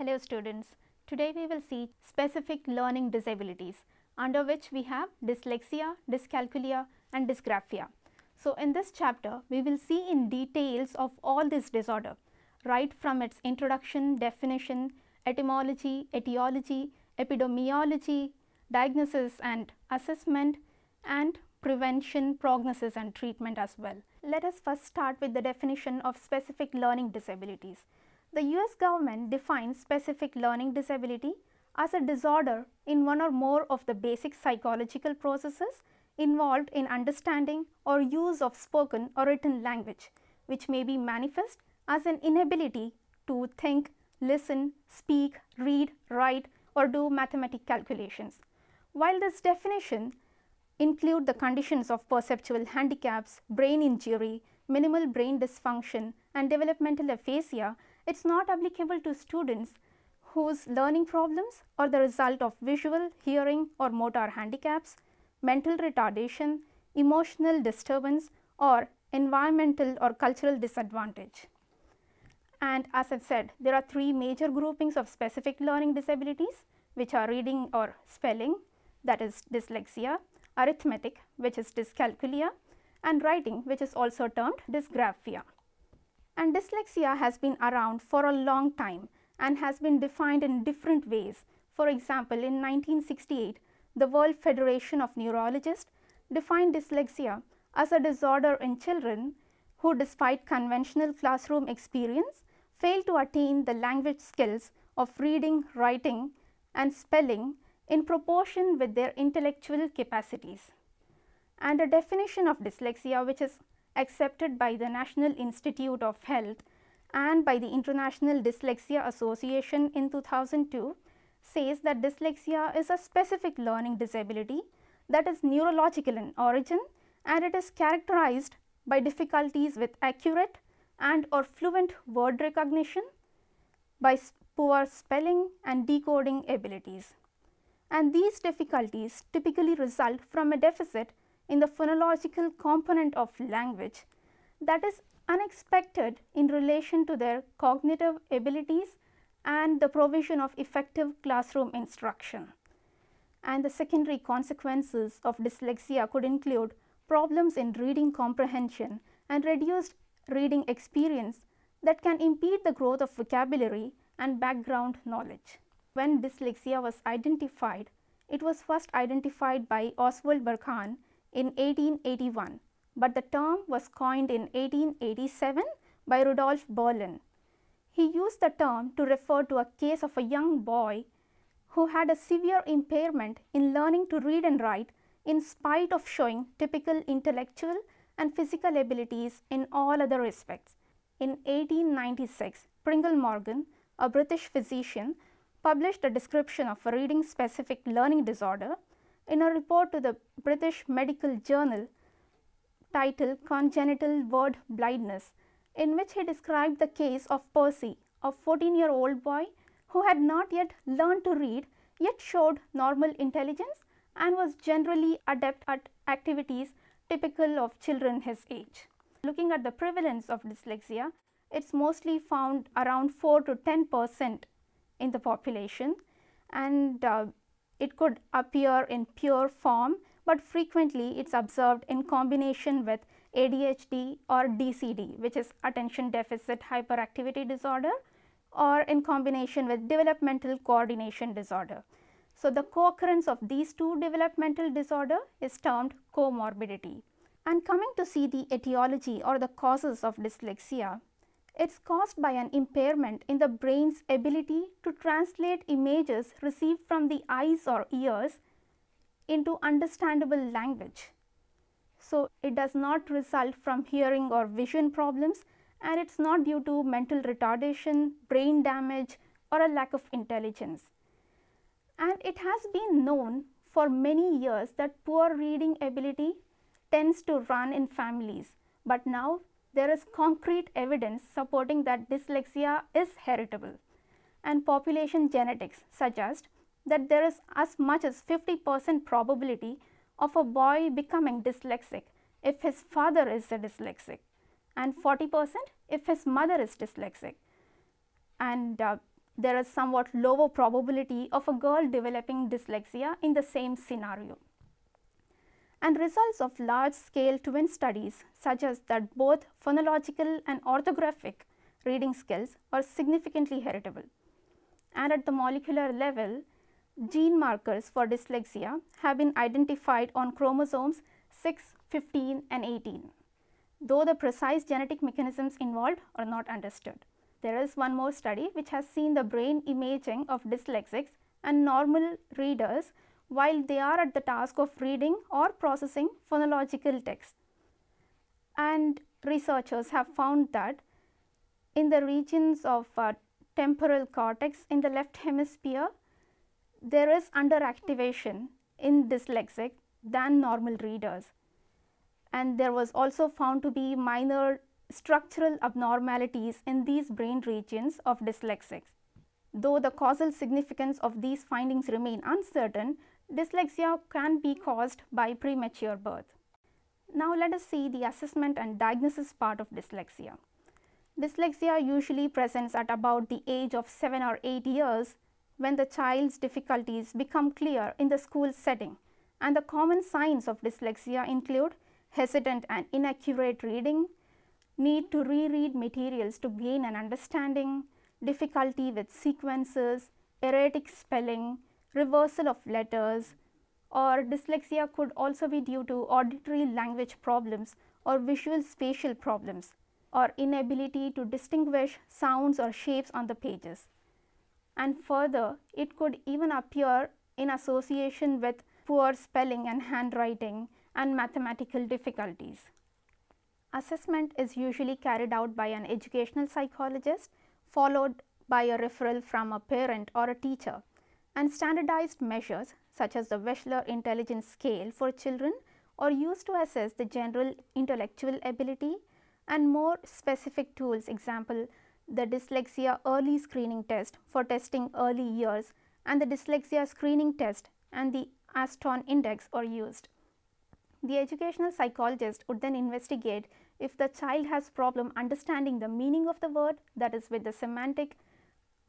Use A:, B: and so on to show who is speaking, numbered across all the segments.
A: Hello students, today we will see specific learning disabilities under which we have dyslexia, dyscalculia and dysgraphia. So in this chapter we will see in details of all this disorder, right from its introduction, definition, etymology, etiology, epidemiology, diagnosis and assessment, and prevention, prognosis and treatment as well. Let us first start with the definition of specific learning disabilities. The US government defines specific learning disability as a disorder in one or more of the basic psychological processes involved in understanding or use of spoken or written language, which may be manifest as an inability to think, listen, speak, read, write or do mathematical calculations. While this definition include the conditions of perceptual handicaps, brain injury, minimal brain dysfunction and developmental aphasia, it is not applicable to students whose learning problems are the result of visual, hearing or motor handicaps, mental retardation, emotional disturbance or environmental or cultural disadvantage. And as I have said, there are three major groupings of specific learning disabilities, which are reading or spelling, that is dyslexia, arithmetic, which is dyscalculia, and writing, which is also termed dysgraphia. And dyslexia has been around for a long time and has been defined in different ways. For example, in 1968, the World Federation of Neurologists defined dyslexia as a disorder in children who, despite conventional classroom experience, fail to attain the language skills of reading, writing and spelling in proportion with their intellectual capacities. And a definition of dyslexia, which is accepted by the National Institute of Health and by the International Dyslexia Association in 2002, says that dyslexia is a specific learning disability that is neurological in origin, and it is characterized by difficulties with accurate and or fluent word recognition, by poor spelling and decoding abilities. And these difficulties typically result from a deficit in the phonological component of language that is unexpected in relation to their cognitive abilities and the provision of effective classroom instruction. And the secondary consequences of dyslexia could include problems in reading comprehension and reduced reading experience that can impede the growth of vocabulary and background knowledge. When dyslexia was identified, it was first identified by Oswald Burkhan in 1881, but the term was coined in 1887 by Rudolf Berlin. He used the term to refer to a case of a young boy who had a severe impairment in learning to read and write in spite of showing typical intellectual and physical abilities in all other respects. In 1896, Pringle Morgan, a British physician, published a description of a reading specific learning disorder in a report to the British Medical Journal titled Congenital Word Blindness, in which he described the case of Percy, a 14-year-old boy who had not yet learned to read yet showed normal intelligence and was generally adept at activities typical of children his age. Looking at the prevalence of dyslexia, it is mostly found around 4 to 10% in the population, and it could appear in pure form, but frequently it is observed in combination with ADHD or DCD, which is attention deficit hyperactivity disorder, or in combination with developmental coordination disorder. So the co-occurrence of these two developmental disorder is termed comorbidity. And coming to see the etiology or the causes of dyslexia, it is caused by an impairment in the brain's ability to translate images received from the eyes or ears into understandable language. So it does not result from hearing or vision problems, and it is not due to mental retardation, brain damage or a lack of intelligence. And it has been known for many years that poor reading ability tends to run in families, but now there is concrete evidence supporting that dyslexia is heritable, and population genetics suggest that there is as much as 50% probability of a boy becoming dyslexic if his father is a dyslexic, and 40% if his mother is dyslexic. And there is somewhat lower probability of a girl developing dyslexia in the same scenario. And results of large-scale twin studies suggest that both phonological and orthographic reading skills are significantly heritable. And at the molecular level, gene markers for dyslexia have been identified on chromosomes 6, 15 and 18, though the precise genetic mechanisms involved are not understood. There is one more study which has seen the brain imaging of dyslexics and normal readers while they are at the task of reading or processing phonological text. And researchers have found that in the regions of temporal cortex in the left hemisphere, there is underactivation in dyslexic than normal readers. And there was also found to be minor structural abnormalities in these brain regions of dyslexics. Though the causal significance of these findings remain uncertain, dyslexia can be caused by premature birth. Now let us see the assessment and diagnosis part of dyslexia. Dyslexia usually presents at about the age of 7 or 8 years when the child's difficulties become clear in the school setting, and the common signs of dyslexia include hesitant and inaccurate reading, need to reread materials to gain an understanding, difficulty with sequences, erratic spelling, reversal of letters, or dyslexia could also be due to auditory language problems or visual spatial problems, or inability to distinguish sounds or shapes on the pages. And further, it could even appear in association with poor spelling and handwriting and mathematical difficulties. Assessment is usually carried out by an educational psychologist, followed by a referral from a parent or a teacher, and standardized measures such as the Wechsler Intelligence Scale for children are used to assess the general intellectual ability, and more specific tools, example the Dyslexia Early Screening Test for testing early years and the Dyslexia Screening Test and the Aston Index are used. The educational psychologist would then investigate if the child has problem understanding the meaning of the word, that is with the semantic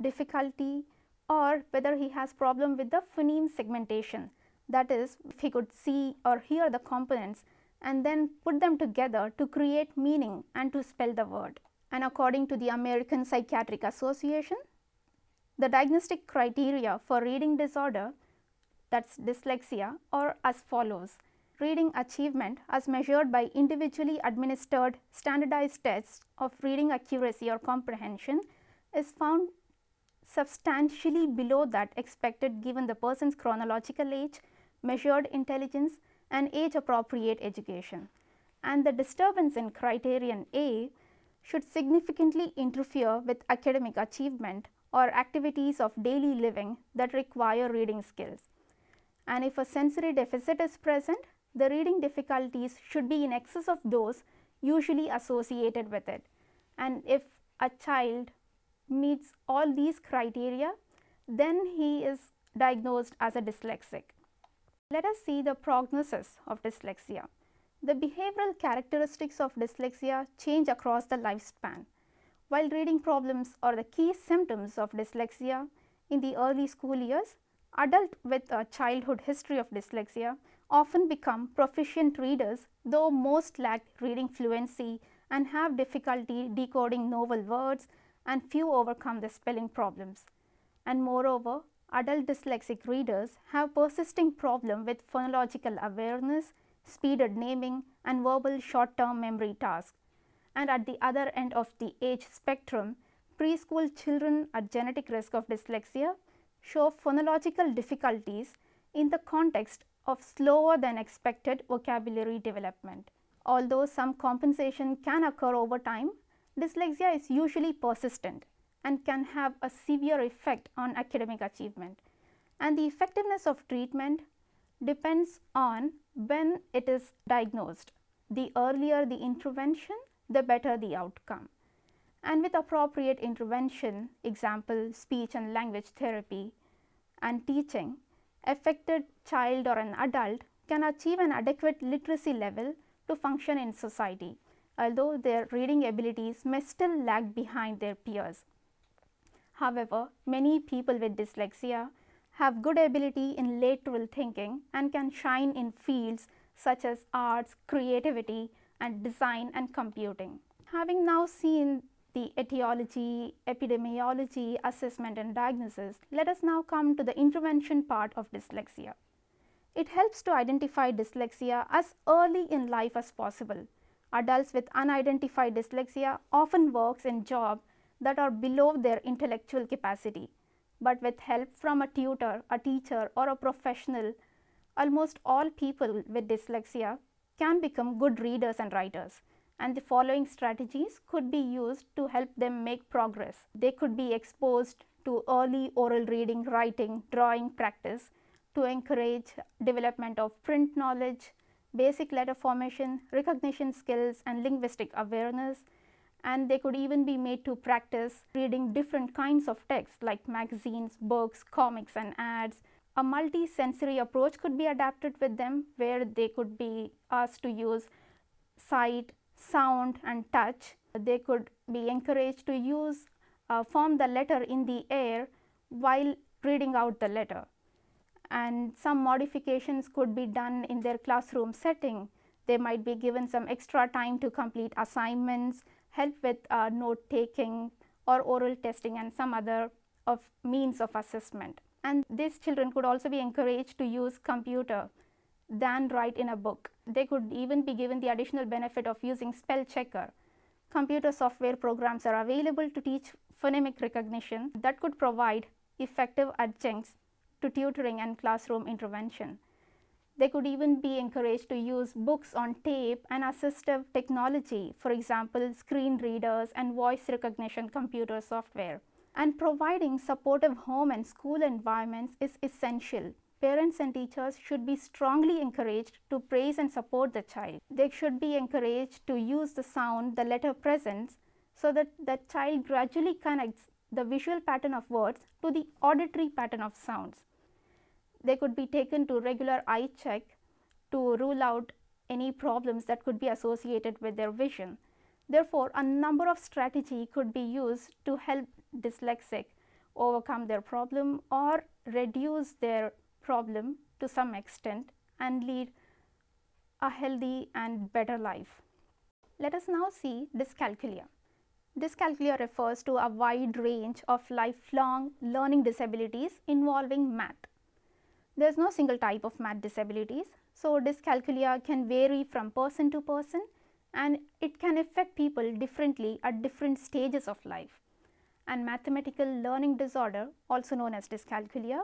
A: difficulty, or whether he has problem with the phoneme segmentation, that is if he could see or hear the components and then put them together to create meaning and to spell the word. And according to the American Psychiatric Association, the diagnostic criteria for reading disorder, that's dyslexia, are as follows. Reading achievement as measured by individually administered standardized tests of reading accuracy or comprehension is found substantially below that expected given the person's chronological age, measured intelligence and age appropriate education. And the disturbance in criterion A should significantly interfere with academic achievement or activities of daily living that require reading skills. And if a sensory deficit is present, the reading difficulties should be in excess of those usually associated with it. And if a child meets all these criteria, then he is diagnosed as a dyslexic. Let us see the prognosis of dyslexia. The behavioral characteristics of dyslexia change across the lifespan. While reading problems are the key symptoms of dyslexia in the early school years, adults with a childhood history of dyslexia often become proficient readers, though most lack reading fluency and have difficulty decoding novel words, and few overcome the spelling problems. And moreover, adult dyslexic readers have persisting problem with phonological awareness, speeded naming and verbal short-term memory tasks. And at the other end of the age spectrum, preschool children at genetic risk of dyslexia show phonological difficulties in the context of slower than expected vocabulary development. Although some compensation can occur over time, dyslexia is usually persistent and can have a severe effect on academic achievement. And the effectiveness of treatment depends on when it is diagnosed. The earlier the intervention, the better the outcome. And with appropriate intervention, example speech and language therapy and teaching, affected child or an adult can achieve an adequate literacy level to function in society, although their reading abilities may still lag behind their peers. However, many people with dyslexia have good ability in lateral thinking and can shine in fields such as arts, creativity, and design and computing. Having now seen the etiology, epidemiology, assessment and diagnosis, let us now come to the intervention part of dyslexia. It helps to identify dyslexia as early in life as possible. Adults with unidentified dyslexia often work in jobs that are below their intellectual capacity, but with help from a tutor, a teacher or a professional, almost all people with dyslexia can become good readers and writers, and the following strategies could be used to help them make progress. They could be exposed to early oral reading, writing, drawing practice to encourage development of print knowledge, basic letter formation, recognition skills and linguistic awareness, and they could even be made to practice reading different kinds of texts like magazines, books, comics and ads. A multi-sensory approach could be adapted with them, where they could be asked to use sight, sound and touch. They could be encouraged to use form the letter in the air while reading out the letter, and some modifications could be done in their classroom setting. They might be given some extra time to complete assignments, help with note taking or oral testing and some other means of assessment. And these children could also be encouraged to use computer than write in a book. They could even be given the additional benefit of using spell checker. Computer software programs are available to teach phonemic recognition that could provide effective adjuncts to tutoring and classroom intervention. They could even be encouraged to use books on tape and assistive technology, for example, screen readers and voice recognition computer software. And providing supportive home and school environments is essential. Parents and teachers should be strongly encouraged to praise and support the child. They should be encouraged to use the sound the letter presents so that the child gradually connects the visual pattern of words to the auditory pattern of sounds. They could be taken to regular eye check to rule out any problems that could be associated with their vision. Therefore, a number of strategies could be used to help dyslexic overcome their problem or reduce their problem to some extent and lead a healthy and better life. Let us now see dyscalculia. Dyscalculia refers to a wide range of lifelong learning disabilities involving math. There is no single type of math disabilities, so dyscalculia can vary from person to person and it can affect people differently at different stages of life. And mathematical learning disorder, also known as dyscalculia,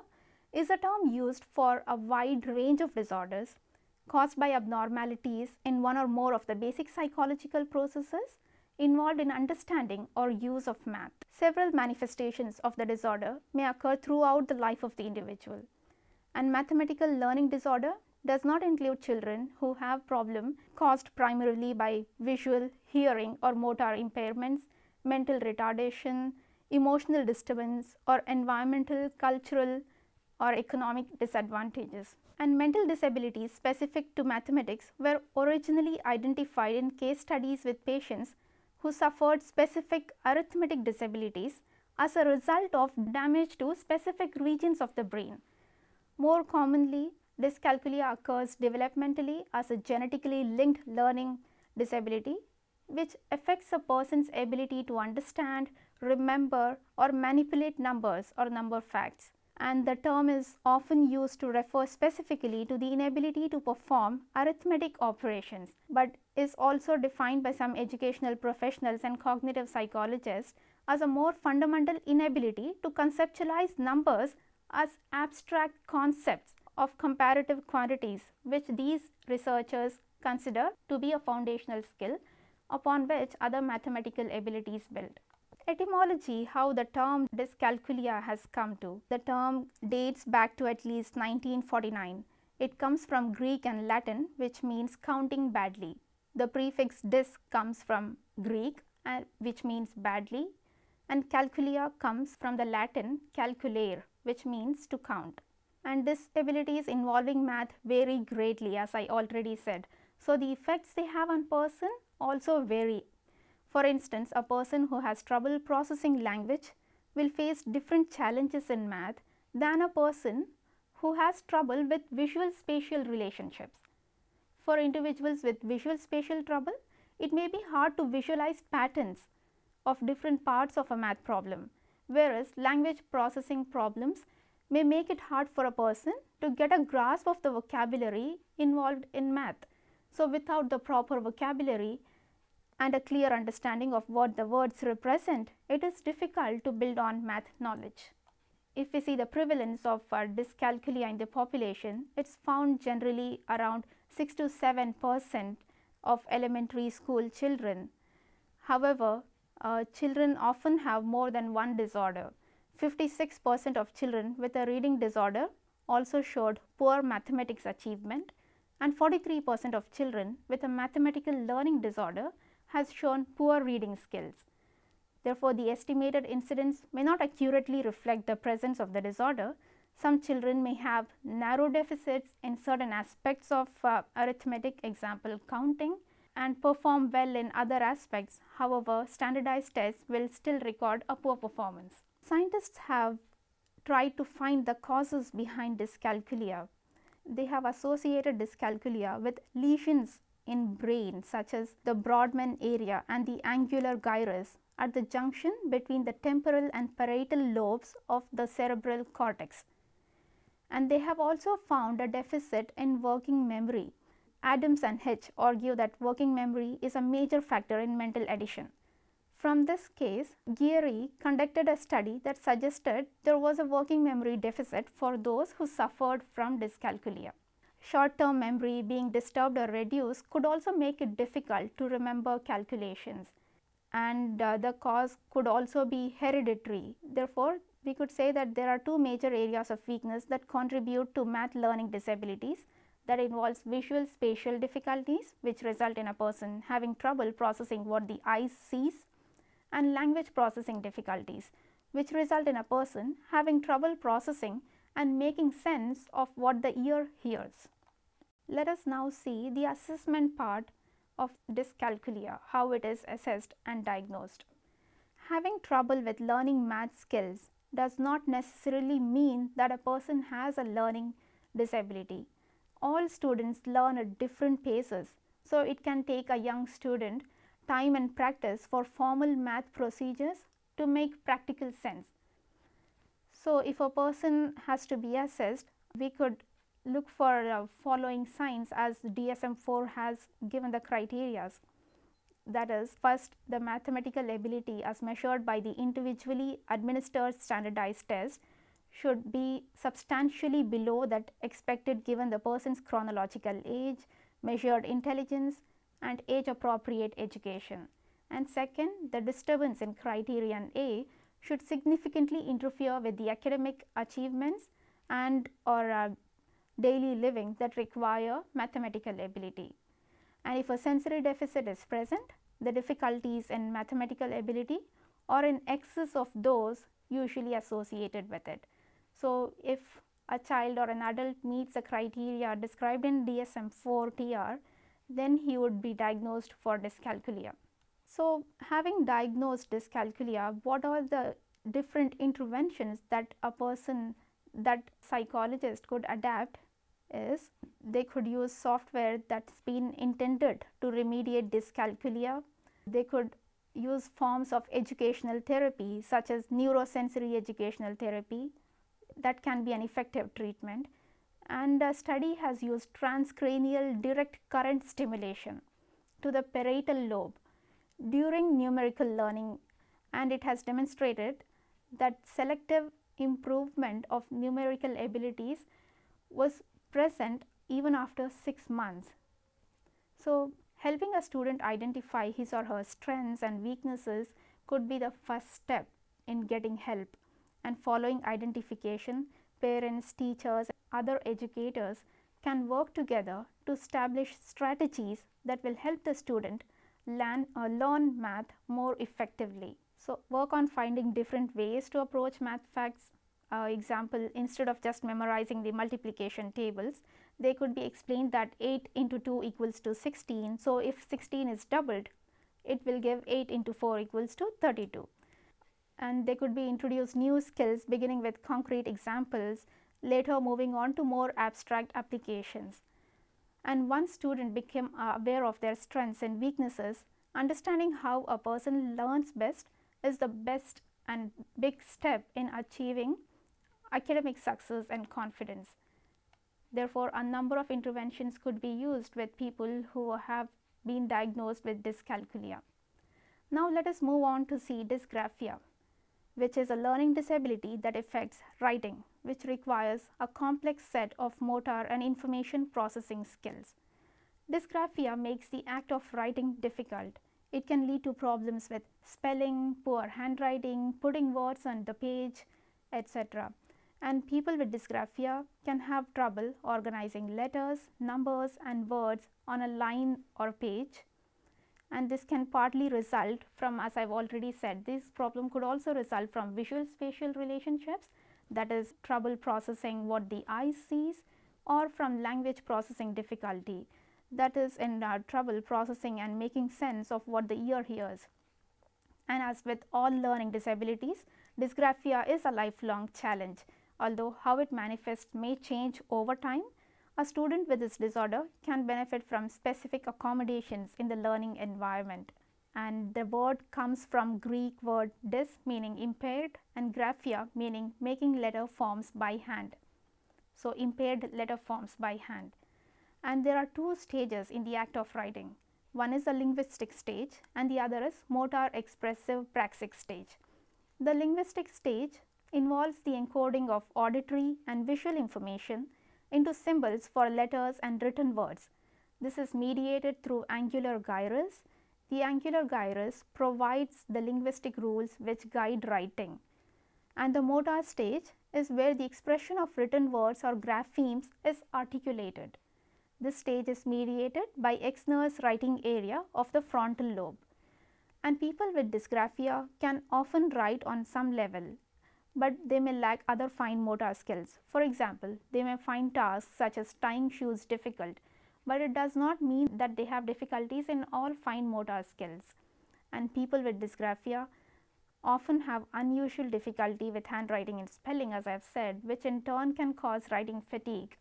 A: is a term used for a wide range of disorders caused by abnormalities in one or more of the basic psychological processes involved in understanding or use of math. Several manifestations of the disorder may occur throughout the life of the individual. And mathematical learning disorder does not include children who have problems caused primarily by visual, hearing or motor impairments, mental retardation, emotional disturbance or environmental, cultural or economic disadvantages. And mental disabilities specific to mathematics were originally identified in case studies with patients who suffered specific arithmetic disabilities as a result of damage to specific regions of the brain. More commonly, dyscalculia occurs developmentally as a genetically linked learning disability which affects a person's ability to understand, remember or manipulate numbers or number facts. And the term is often used to refer specifically to the inability to perform arithmetic operations, but is also defined by some educational professionals and cognitive psychologists as a more fundamental inability to conceptualize numbers as abstract concepts of comparative quantities, which these researchers consider to be a foundational skill upon which other mathematical abilities build. Etymology, how the term dyscalculia has come to. The term dates back to at least 1949. It comes from Greek and Latin, which means counting badly. The prefix dys comes from Greek, which means badly, and calculia comes from the Latin calculare, which means to count. And disabilities involving math vary greatly, as I already said. So the effects they have on person also vary. For instance, a person who has trouble processing language will face different challenges in math than a person who has trouble with visual spatial relationships. For individuals with visual spatial trouble, it may be hard to visualize patterns of different parts of a math problem, whereas language processing problems may make it hard for a person to get a grasp of the vocabulary involved in math. So, without the proper vocabulary and a clear understanding of what the words represent, it is difficult to build on math knowledge. If we see the prevalence of dyscalculia in the population, it is found generally around 6 to 7% of elementary school children. However, children often have more than one disorder. 56% of children with a reading disorder also showed poor mathematics achievement, and 43% of children with a mathematical learning disorder has shown poor reading skills. Therefore, the estimated incidence may not accurately reflect the presence of the disorder. Some children may have narrow deficits in certain aspects of arithmetic, example counting, and perform well in other aspects. However, standardized tests will still record a poor performance. Scientists have tried to find the causes behind dyscalculia. They have associated dyscalculia with lesions in brain such as the Brodmann area and the angular gyrus at the junction between the temporal and parietal lobes of the cerebral cortex. And they have also found a deficit in working memory. Adams and Hitch argue that working memory is a major factor in mental addition. From this case, Geary conducted a study that suggested there was a working memory deficit for those who suffered from dyscalculia. Short-term memory being disturbed or reduced could also make it difficult to remember calculations, and the cause could also be hereditary. Therefore, we could say that there are two major areas of weakness that contribute to math learning disabilities, that involves visual spatial difficulties which result in a person having trouble processing what the eye sees, and language processing difficulties which result in a person having trouble processing and making sense of what the ear hears. Let us now see the assessment part of dyscalculia, how it is assessed and diagnosed. Having trouble with learning math skills does not necessarily mean that a person has a learning disability. All students learn at different paces, so it can take a young student time and practice for formal math procedures to make practical sense. So, if a person has to be assessed, we could look for following signs as DSM-4 has given the criteria. That is, first, the mathematical ability as measured by the individually administered standardized test should be substantially below that expected given the person's chronological age, measured intelligence, and age appropriate education. And second, the disturbance in criterion A should significantly interfere with the academic achievements and or daily living that require mathematical ability. And if a sensory deficit is present, the difficulties in mathematical ability are in excess of those usually associated with it. So, if a child or an adult meets the criteria described in DSM-4 TR, then he would be diagnosed for dyscalculia. So, having diagnosed dyscalculia, what are the different interventions that psychologist could adapt is they could use software that's been intended to remediate dyscalculia. They could use forms of educational therapy such as neurosensory educational therapy that can be an effective treatment, and a study has used transcranial direct current stimulation to the parietal lobe during numerical learning, and it has demonstrated that selective improvement of numerical abilities was present even after 6 months. So, helping a student identify his or her strengths and weaknesses could be the first step in getting help, and following identification, parents, teachers, other educators can work together to establish strategies that will help the student learn math more effectively. So, work on finding different ways to approach math facts. Example, instead of just memorizing the multiplication tables, they could be explained that 8 into 2 equals to 16. So, if 16 is doubled, it will give 8 into 4 equals to 32. and they could be introduced new skills beginning with concrete examples, later moving on to more abstract applications. And once students became aware of their strengths and weaknesses, understanding how a person learns best is the best and big step in achieving academic success and confidence. Therefore, a number of interventions could be used with people who have been diagnosed with dyscalculia. Now, let us move on to see dysgraphia, which is a learning disability that affects writing, which requires a complex set of motor and information processing skills. Dysgraphia makes the act of writing difficult. It can lead to problems with spelling, poor handwriting, putting words on the page, etc. And people with dysgraphia can have trouble organizing letters, numbers and words on a line or page, and this can partly result from, as I have already said, this problem could also result from visual spatial relationships, that is trouble processing what the eye sees, or from language processing difficulty, that is in trouble processing and making sense of what the ear hears. And as with all learning disabilities, dysgraphia is a lifelong challenge. Although how it manifests may change over time, a student with this disorder can benefit from specific accommodations in the learning environment. And the word comes from Greek word dys, meaning impaired, and graphia, meaning making letter forms by hand. So, impaired letter forms by hand. And there are two stages in the act of writing. One is the linguistic stage and the other is motor expressive praxic stage. The linguistic stage involves the encoding of auditory and visual information into symbols for letters and written words. This is mediated through angular gyrus. The angular gyrus provides the linguistic rules which guide writing. And the motor stage is where the expression of written words or graphemes is articulated. This stage is mediated by Exner's writing area of the frontal lobe. And people with dysgraphia can often write on some level, but they may lack other fine motor skills. For example, they may find tasks such as tying shoes difficult, but it does not mean that they have difficulties in all fine motor skills. And people with dysgraphia often have unusual difficulty with handwriting and spelling, as I have said, which in turn can cause writing fatigue.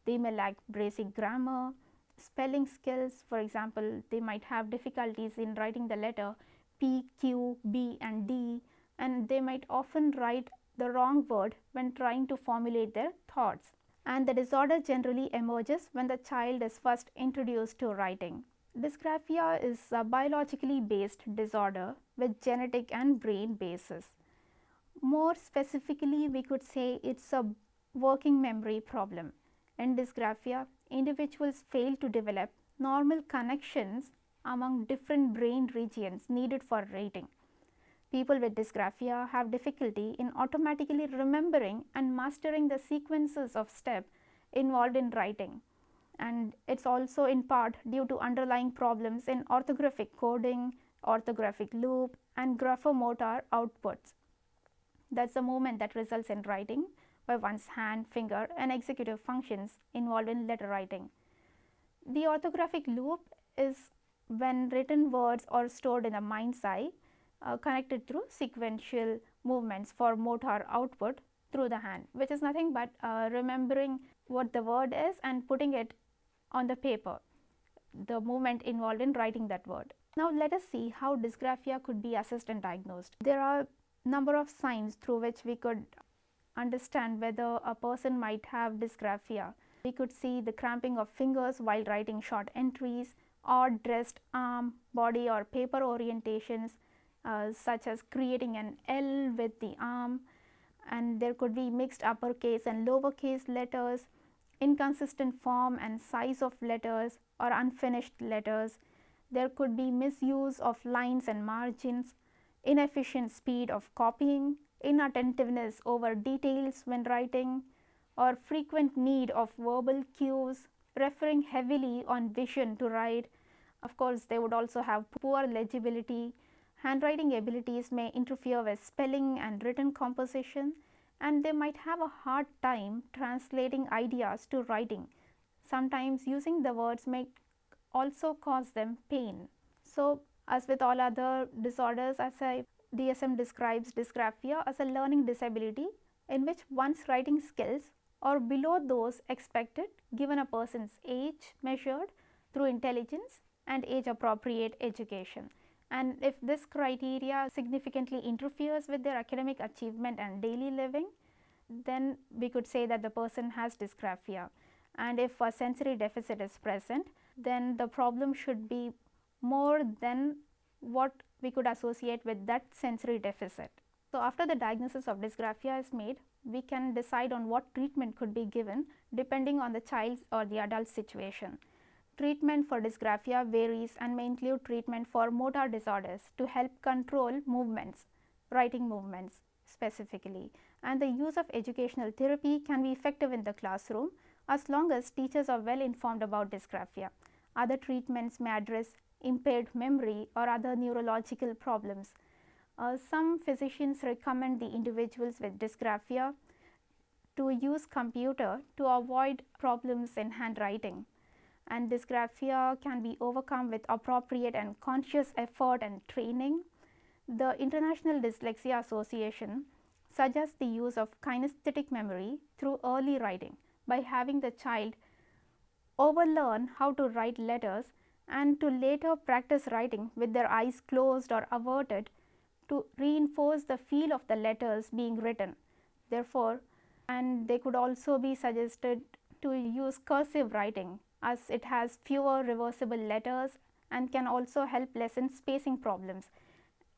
A: They may lack basic grammar, spelling skills. For example, they might have difficulties in writing the letter P, Q, B and D, and they might often write the wrong word when trying to formulate their thoughts. And the disorder generally emerges when the child is first introduced to writing. Dysgraphia is a biologically based disorder with genetic and brain basis. More specifically, we could say it's a working memory problem. In dysgraphia, individuals fail to develop normal connections among different brain regions needed for writing. People with dysgraphia have difficulty in automatically remembering and mastering the sequences of steps involved in writing, and it's also in part due to underlying problems in orthographic coding, orthographic loop and graphomotor outputs. That's the movement that results in writing by one's hand, finger and executive functions involved in letter writing. The orthographic loop is when written words are stored in the mind's eye, connected through sequential movements for motor output through the hand, which is nothing but remembering what the word is and putting it on the paper, the movement involved in writing that word. Now, let us see how dysgraphia could be assessed and diagnosed. There are a number of signs through which we could understand whether a person might have dysgraphia. We could see the cramping of fingers while writing short entries, odd dressed arm, body or paper orientations, such as creating an L with the arm, and there could be mixed uppercase and lowercase letters, inconsistent form and size of letters or unfinished letters. There could be misuse of lines and margins, inefficient speed of copying, inattentiveness over details when writing, or frequent need of verbal cues, referring heavily on vision to write. Of course, they would also have poor legibility. Handwriting abilities may interfere with spelling and written composition, and they might have a hard time translating ideas to writing. Sometimes using the words may also cause them pain. So, as with all other disorders, as I DSM describes dysgraphia as a learning disability in which one's writing skills are below those expected given a person's age measured through intelligence and age appropriate education. And if this criteria significantly interferes with their academic achievement and daily living, then we could say that the person has dysgraphia. And if a sensory deficit is present, then the problem should be more than what we could associate with that sensory deficit. So, after the diagnosis of dysgraphia is made, we can decide on what treatment could be given depending on the child's or the adult's situation. Treatment for dysgraphia varies and may include treatment for motor disorders to help control movements, writing movements specifically, and the use of educational therapy can be effective in the classroom as long as teachers are well informed about dysgraphia. Other treatments may address impaired memory or other neurological problems. Some physicians recommend the individuals with dysgraphia to use computer to avoid problems in handwriting, and dysgraphia can be overcome with appropriate and conscious effort and training. The International Dyslexia Association suggests the use of kinesthetic memory through early writing by having the child overlearn how to write letters and to later practice writing with their eyes closed or averted to reinforce the feel of the letters being written. Therefore, and they could also be suggested to use cursive writing as it has fewer reversible letters and can also help lessen spacing problems,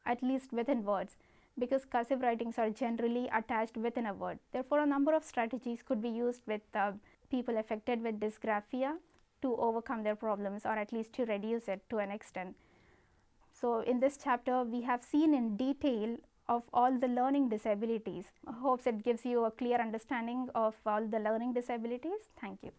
A: at least within words, because cursive writings are generally attached within a word. Therefore, a number of strategies could be used with people affected with dysgraphia to overcome their problems or at least to reduce it to an extent. So, in this chapter we have seen in detail of all the learning disabilities. I hope it gives you a clear understanding of all the learning disabilities. Thank you.